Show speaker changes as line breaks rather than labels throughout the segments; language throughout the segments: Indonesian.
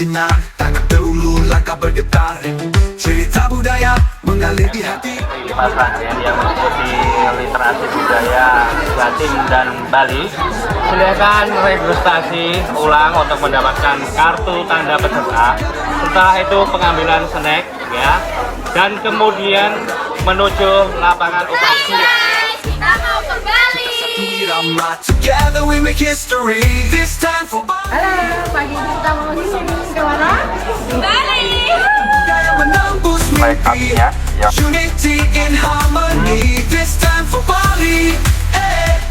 bersinar, tangan terulur, langkah bergetar. Cerita budaya mengalir di hati.
Mas Raden yang mengikuti literasi budaya Jatim dan Bali, silakan registrasi ulang untuk mendapatkan kartu tanda peserta. Setelah itu pengambilan snack ya, dan kemudian menuju lapangan upacara.
Kita mau ke Bali.
Together we make history. This time for Bali.
Halo, pagi ini kita mau ke mana? Bali.
Budaya menembus mimpi. Unity in harmony. This time for Bali.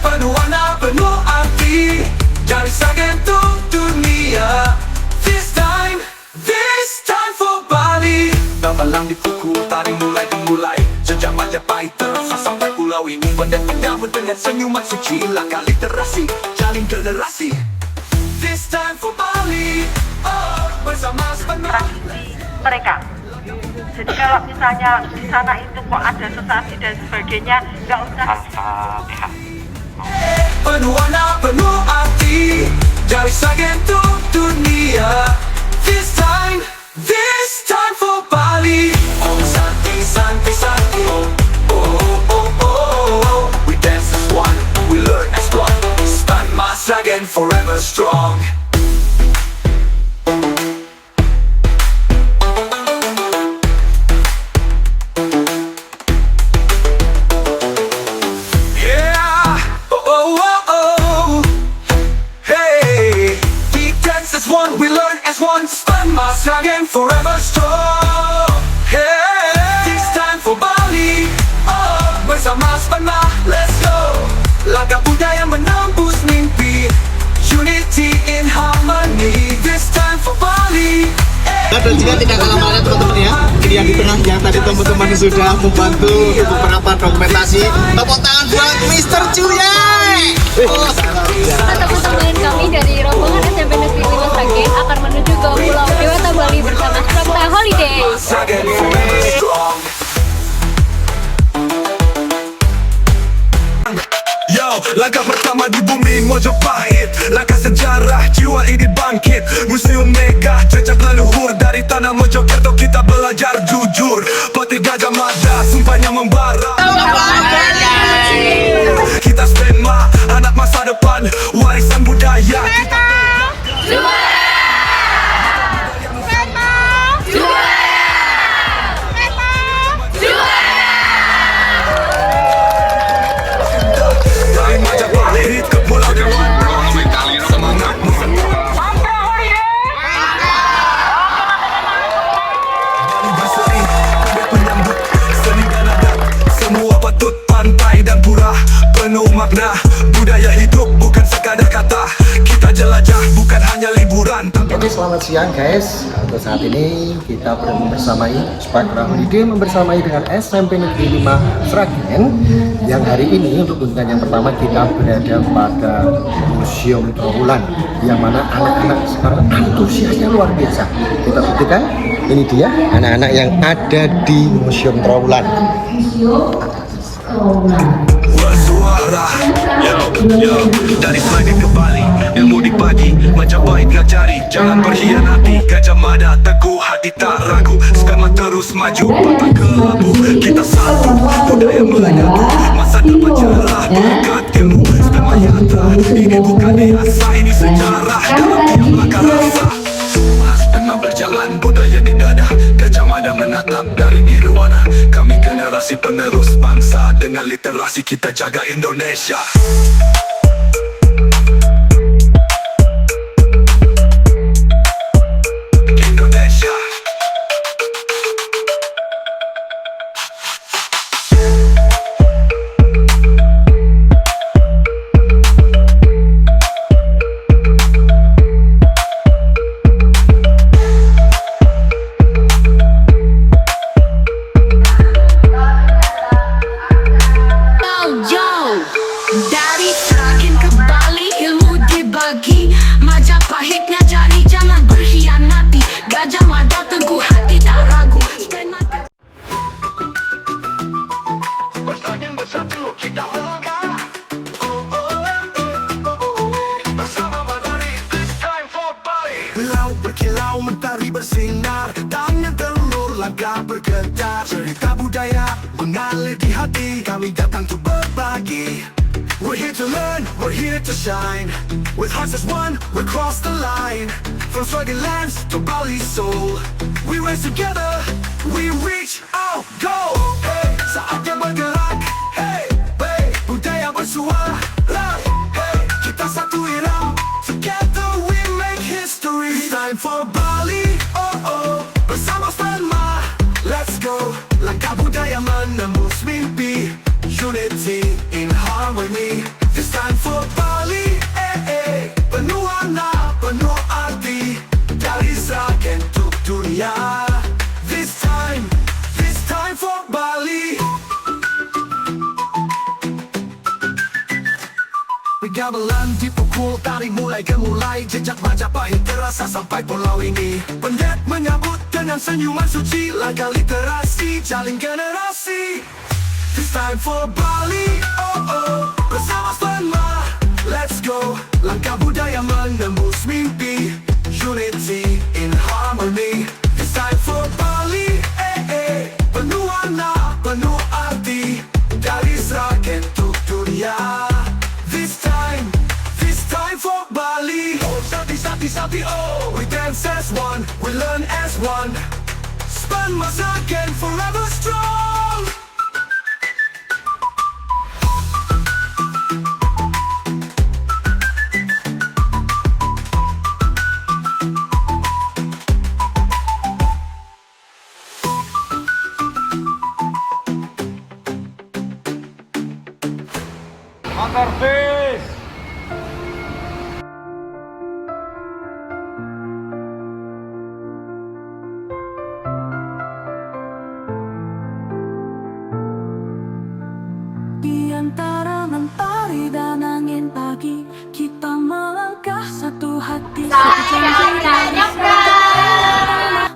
Penuh warna, penuh arti. Dari Sragen untuk dunia. This time for Bali. Dalam dipukul, taring mulai dimulai. Sejak Majapahit terasa sampai pulau ini. Benda-benda dengan senyuman suci. Langkah literasi, jalin generasi. This time for Bali. Oh, bersama sepenuh
mereka. Jadi kalau misalnya di sana itu kok ada sensasi dan sebagainya, nggak usah.
penuh warna, penuh arti. Dari Sragen untuk dunia. This time for Bali. Oh, Santi, Santi, Santi. Oh, oh, oh, oh, oh. We dance as one, we learn as one. Stand Mas Sragen forever strong. One, we learn as one. Stand Mas Sragen forever strong. Hey, this time for Bali. Oh, bersama sepenuh, let's go. Langkah budaya menembus mimpi. Unity in harmony. This time for Bali.
Dan juga tidak kalah malah teman-teman ya, ini yang di tengah yang tadi teman-teman sudah membantu beberapa dokumentasi. Tepuk tangan buat Mr. Cuyai.
Teman-teman kami dari rombongan SMP Negeri 5 Sragen akan menuju ke Pulau Dewata Bali bersama Strakta Holiday.
Sragen forever strong. Yo, langkah pertama di bumi Mojopahit. Langkah sejarah, jiwa ini bangkit. Museum megah, jejak leluhur. Dari tanah Mojokerto kita belajar jujur. Petir Gajah Mada, sumpahnya membara. Kita stigma, anak masa depan. Warisan budaya kita dari Majapahit ke Pulau Dewata. Semangatmu berseri, penyambut seni dan adat. Semua patut pantai dan pura. Penuh makna, budaya hidup bukan sekadar kata. Kita jelajah bukan hanya liburan.
Oke, selamat siang guys. Untuk saat ini kita bersamai Strakta Holiday membersamai dengan SMP Negeri 5 Sragen. Yang hari ini untuk kunjungan yang pertama kita berada pada Museum Trawulan, yang mana anak-anak sekarang antusiasnya luar biasa. Kita buktikan, ini dia anak-anak yang ada di Museum Trawulan.
Bersuara, yo, dari Sragen ke Bali. Ilmu di pagi, Majapahit ngajari. Jangan berkhianati, Gajah Mada teguh hati tak ragu. Sekarang terus maju, patah ke labu. Kita satu, budaya menyatu. Masa depan cerah, berkat ilmu. Sekarang nyata, ini bukan biasa. Ini sejarah, dalam tiap langkah rasa. Mas tengah berjalan, budaya di dada. Gajah Mada menatap dari nirwana. Kami generasi penerus bangsa. Dengan literasi kita jaga Indonesia. Indonesia.
Dari
bergetar. Cerita budaya mengalir di hati, kami datang untuk berbagi. We're here to learn, we're here to shine. With hearts as one, we cross the line. From Swagen lands to Bali soul, we rise together, we reach our goal. Hey, saatnya bergerak. Hey, hey, budaya bersuara. Hey, kita satu irama. Together we make history. It's time for Bali. Oh oh, bersama Sperma. Let's go. Langkah budaya menembus mimpi. Unity in harmony. This time for Bali. Penuh warna, penuh arti. Dari Sragen untuk dunia. This time for Bali. Gamelan dipukul, tarik mulai gemulai. Jejak Majapahit terasa sampai pulau ini. Pendet menyambut dengan senyuman suci. Langkah literasi, jalin generasi. This time for Bali, oh oh, bersama Sperma. Let's go, langkah budaya menembus mimpi. Unity in harmony. This time for Bali, penuh warna, penuh arti. Dari Sragen untuk dunia. This time for Bali. Oh, Sati, oh. We dance as one, we learn as one. Sperma Sragen forever strong.
Motor bis.
Di antara mentari dan angin pagi, kita melangkah satu hati.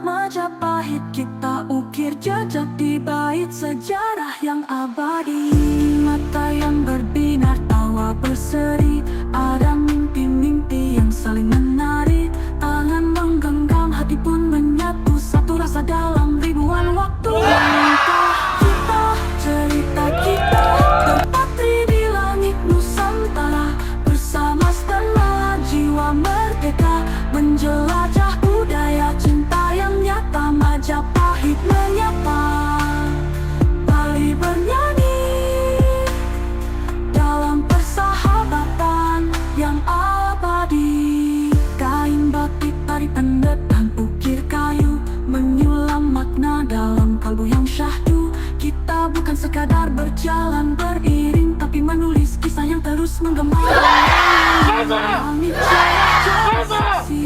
Majapahit kita ukir jejak di bait sejarah yang abadi. Mata yang berbinar, tawa berseri, ada mimpi-mimpi yang saling menarik. Tangan menggenggam, hati pun menyatu, satu rasa dalam ribuan waktu. Langkah kita, cerita kita, terpatri di langit Nusantara. Bersama Sperma, jiwa merdeka, menjelajah budaya cinta yang nyata. Majapahit menyapa, Bali bernyanyi dalam persahabatan yang abadi. Kain batik, tari pendet dan ukir kayu menyulam makna dalam kalbu yang syahdu. Kita bukan sekadar berjalan beriring, tapi menulis kisah yang terus menggema. Kami jadi saksi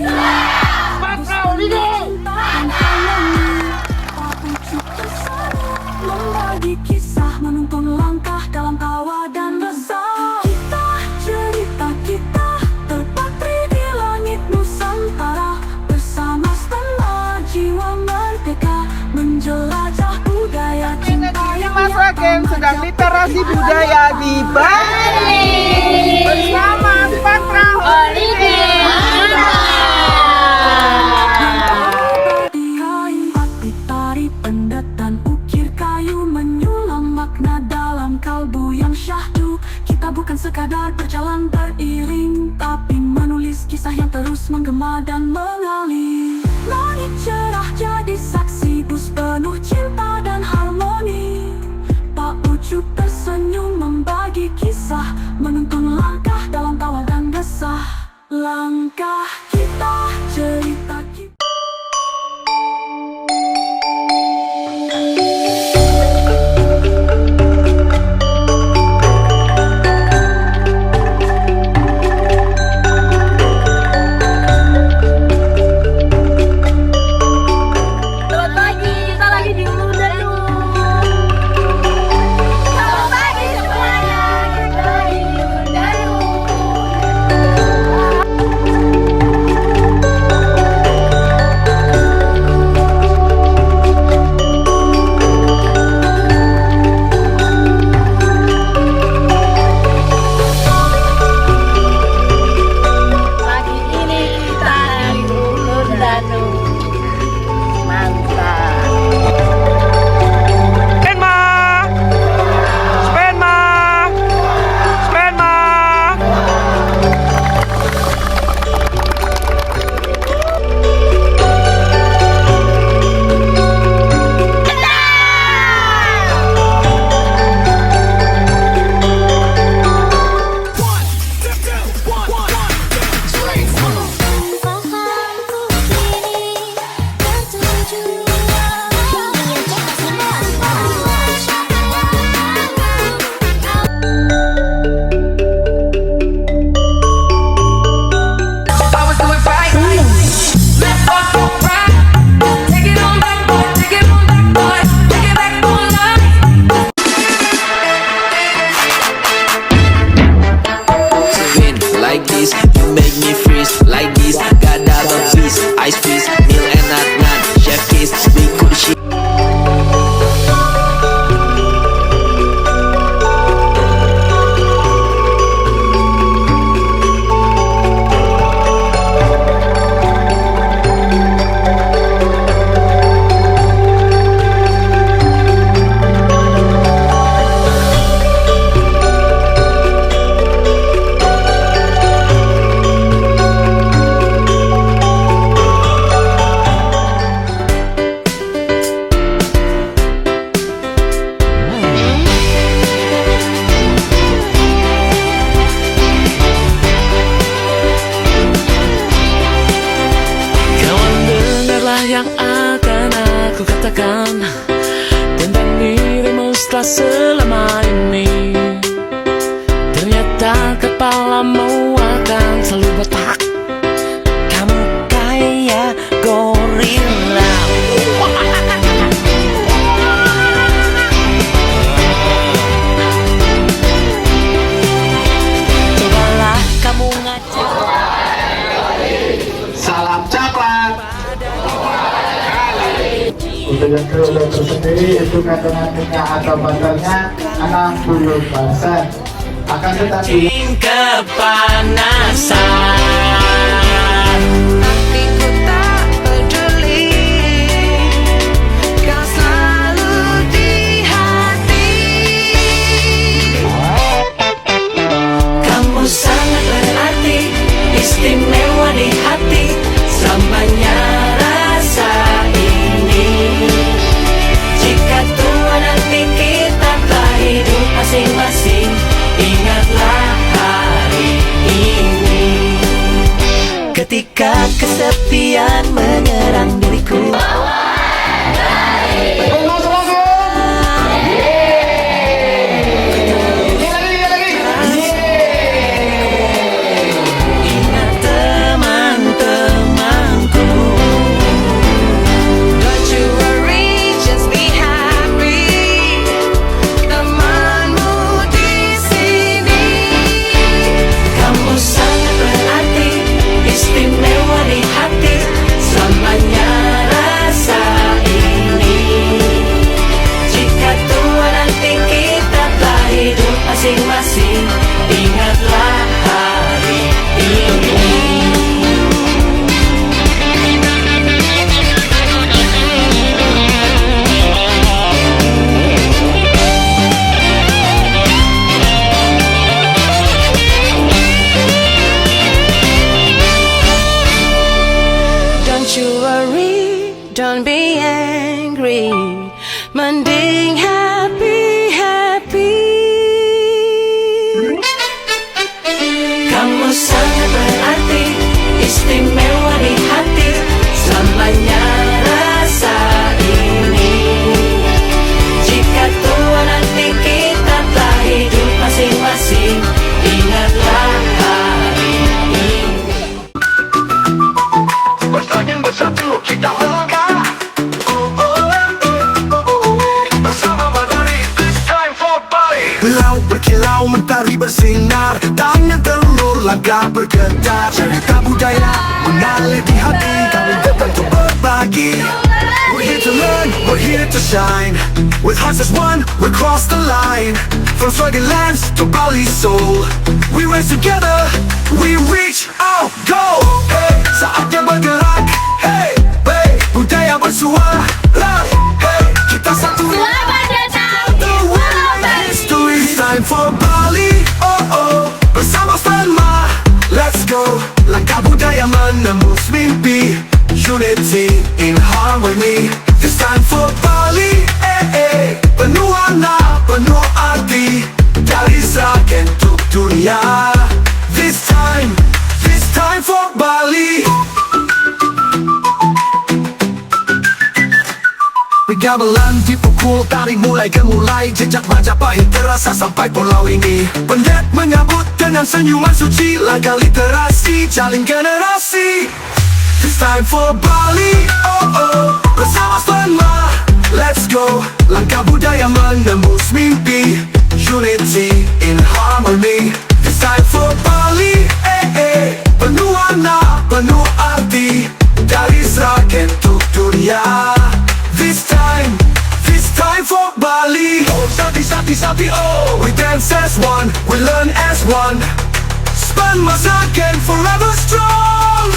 membagi kisah, menuntun langkah dalam tawa dan resah. Kita, cerita kita, terpatri di langit Nusantara. Bersama Sperma, jiwa merdeka, menjelajah budaya cinta yang
Mas Sragen sedang literasi budaya di Bali bersama Spakra Holiday.
Kain batik, tari pendet dan ukir kayu menyulam makna dalam kalbu yang syahdu. Kita bukan sekadar berjalan beriring, tapi menulis kisah yang terus menggema dan mengalir. Langit cerah jadi saksi, bus penuh cinta dan harmoni. Pak Ucup tersenyum membagi kisah, menuntun langkah dalam tawa dan resah. Langkah kita, cerita kita.
Selamat pagi, kita lagi di
apa selama ini. Ternyata kepalamu akan selalu botak. Kamu kayak gorila. Cobalah kamu ngajak.
Salam coklat. Untuk yang kilometer sendiri itu kandungannya atau batalnya 60%. Akan tetapi
Kepanasan, tapi ku tak peduli. Kau selalu di hati. Kamu sangat berarti, istimewa di hati. Selamanya rasa ini. Jika tua nanti kita telah hidup masing-masing, ingatlah hari ini. Ketika kesepian menyerang diriku. Ingat teman-temanku. Don't you worry, just be happy. Temanmu di sini. Kamu sangat berarti, istimewa di hati. Selamanya rasa ini. Jika tua nanti kita telah hidup masing-masing, ingatlah hari ini. Don't you worry, don't be angry. Mending happy. Kamu sangat berarti, istimewa di hati. Selamanya rasa ini. Jika tua nanti kita telah hidup masing-masing, ingatlah hari ini.
Pertanyaan bersatu kita langkah bersama Madari, this time for Bali. Laut berkilau, mentari bersinar, tangan telur, langkah bergetar. Cerita budaya mengalir di hati, kami datang untuk berbagi. We're here to learn, we're here to shine. With hearts as one, we cross the line. From Swaziland to Bali's soul, we rise together, we reach our goal. Hey, saatnya bergerak. Hey, hey, budaya bersuara. Hey, kita satu.
Selamat datang di
The
Pulau
world
Bali.
is to it's time for Bali. Oh oh, bersama Stelma, let's go. Langkah budaya menembus mimpi. Unity in harmony. It's time for Bali. Penuh warna, penuh arti. Dari Sragen untuk dunia. This time for Bali. Gamelan dipukul, tarik mulai gemulai. Jejak Majapahit terasa sampai pulau ini. Pendek menyambut dengan senyuman suci. Langkah literasi, jalin generasi. It's time for Bali, oh oh. Bersama Stelma, let's go. Langkah budaya menembus mimpi. Unity in harmony. It's time for Bali, penuh warna, penuh arti. Dari Sragen untuk dunia. This time for Bali. Oh, Sati, oh. We dance as one, we learn as one. Spend Sragen forever strong.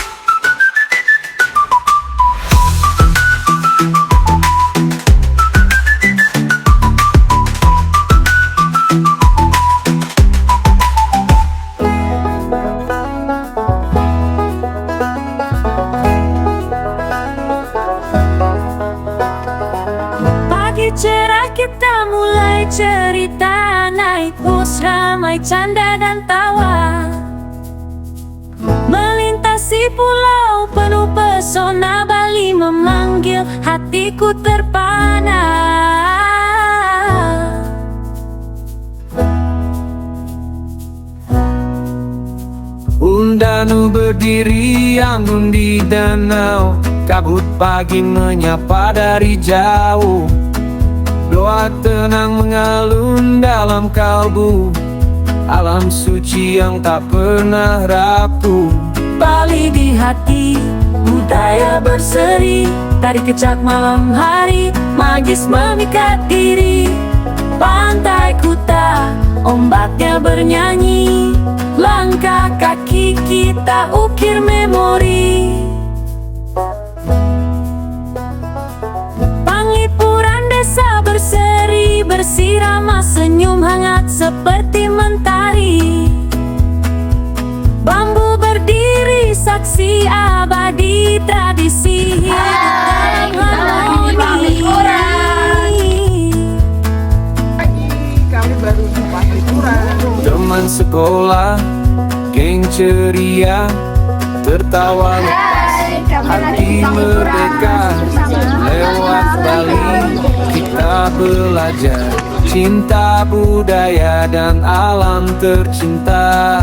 Cerah kita mulai cerita, naik bus ramai canda dan tawa. Melintasi pulau penuh pesona, Bali memanggil hatiku terpana.
berdiri anggun di danau, kabut pagi menyapa dari jauh. Doa tenang mengalun dalam kalbu, alam suci yang tak pernah rapuh.
Bali di hati, budaya berseri, tari kecak malam hari, magis memikat diri. Pantai Kuta, ombaknya bernyanyi, langkah kaki kita ukir memori. Panglipuran desa berseri, bersirama senyum hangat seperti mentari. Bambu berdiri saksi abadi, tradisi hidup dalam harmoni.
Kami baru sempat liburan.
Teman sekolah, geng ceria, tertawa lepas, hati merdeka. Lewat Bali kita belajar cinta budaya dan alam tercinta.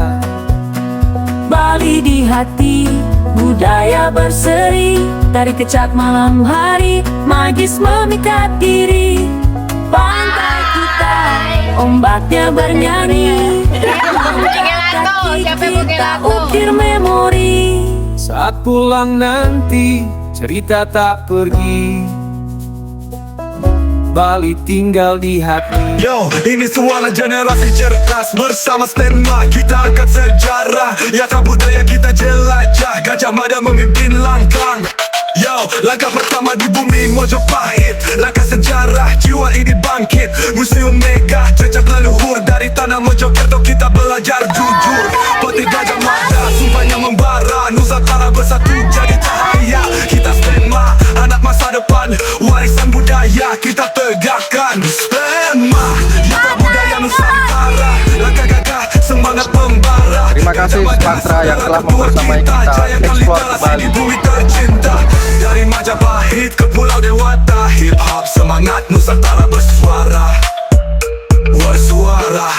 Bali di hati, budaya berseri, tari kecak malam hari, magis memikat diri. Pantai Kuta, ombaknya bernyanyi, kaki kita ukir memori.
Saat pulang nanti, cerita tak pergi, Bali tinggal di hati.
Yo, ini suara generasi cerdas. Bersama Stenma kita angkat sejarah, yata budaya kita jelajah. Gajah Mada memimpin langkah. Yo, langkah pertama di bumi Mojopahit, langkah sejarah, jiwa ini bangkit. Museum megah, jejak leluhur dari tanah Mojokerto kita belajar jujur. Peti Gajah Mada, sumpahnya membara, Nusantara bersatu jadi cahaya. Kita Stenma, anak masa depan, warisan budaya kita tegakkan. Stenma, yata budaya Nusantara, langkah gagah, semangat pembara.
Terima kasih Spaktra yang telah membersamai kita ekspor ke Bali.
Bumi tercinta, dari Majapahit ke Pulau Dewata, hip hop semangat Nusantara bersuara. Bersuara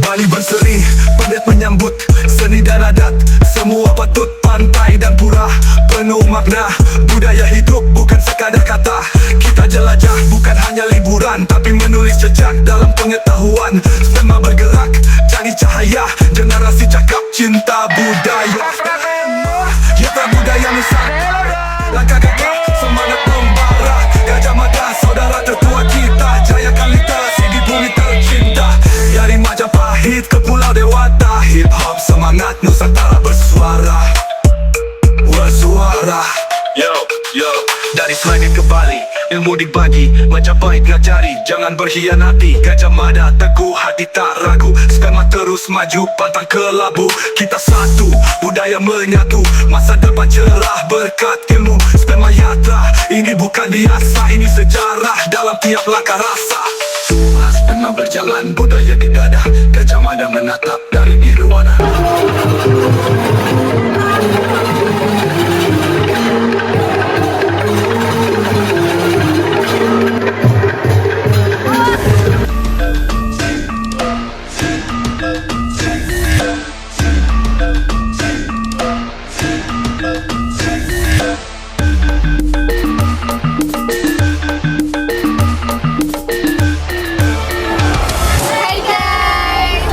Bali berseri, pendet menyambut seni dan adat. Semua patut pantai dan pura, penuh makna. Budaya hidup bukan sekadar kata. Kita jelajah bukan hanya liburan, tapi menulis jejak dalam pengetahuan. Sema bergerak, cari cahaya, generasi cakap cinta budaya. Yata budaya Nusantara, langkah gagah, semangat membara. Gajah Mada, saudara tertua kita, jayakan literasi di bumi tercinta. Dari Majapahit ke Pulau Dewata, hip hop semangat Nusantara bersuara. Bersuara. Yo, yo, dari Sragen ke Bali, ilmu dibagi, Majapahit ngajari, jangan berkhianati. Gajah Mada teguh hati tak ragu, Sperma terus maju pantang ke labu. Kita satu, budaya menyatu, masa depan cerah berkat ilmu. Sperma yatra, ini bukan biasa, ini sejarah dalam tiap langkah rasa. Sperma berjalan, budaya di dada, Gajah Mada menatap dari nirwana.
Hai guys,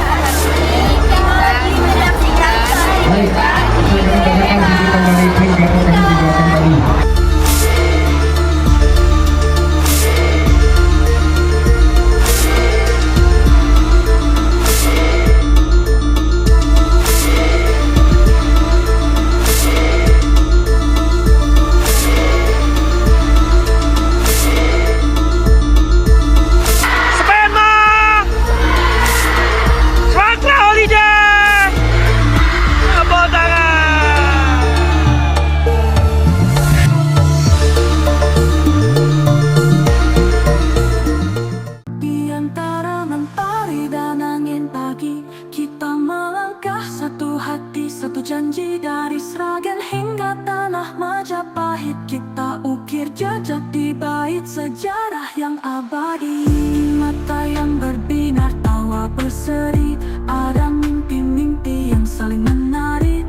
janji dari Sragen hingga tanah Majapahit. Kita ukir jejak di bait sejarah yang abadi. Mata yang berbinar, tawa berseri, ada mimpi-mimpi yang saling menarik.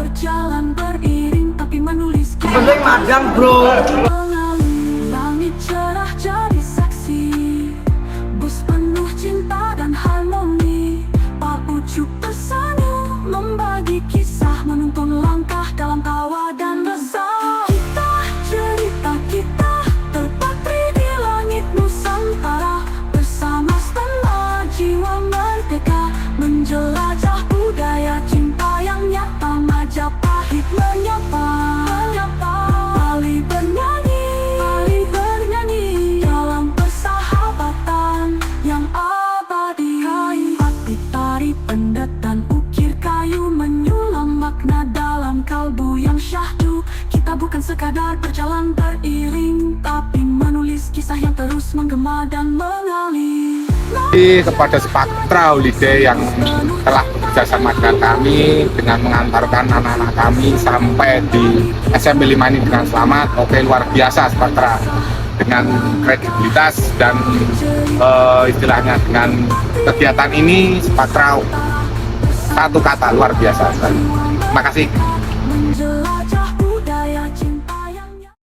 berjalan beriring tapi menulis
Penting madang bro.
mengalir. Langit cerah jadi saksi, bus penuh cinta dan harmoni. Pak Ucup tersenyum membagi kisah, menuntun langkah dalam tawa dan resah. Kita cerita kita terpatri di langit Nusantara, bersama setengah jiwa merdeka, menjelajah budaya cinta yang nyata. Majapahit menyapa, Bali bernyanyi dalam persahabatan yang abadi. Hati tari pendetan ukir kayu menyulam makna dalam kalbu yang syahdu. Kita bukan sekadar berjalan beriring, tapi menulis kisah yang terus menggema dan mengalir.
Kepada Spaktra Holiday yang telah bekerjasama dengan kami dengan mengantarkan anak-anak kami sampai di SMP 5 ini dengan selamat. Oke, luar biasa Spaktra dengan kredibilitas dan istilahnya dengan kegiatan ini Spaktra satu kata luar biasa. Terima kasih.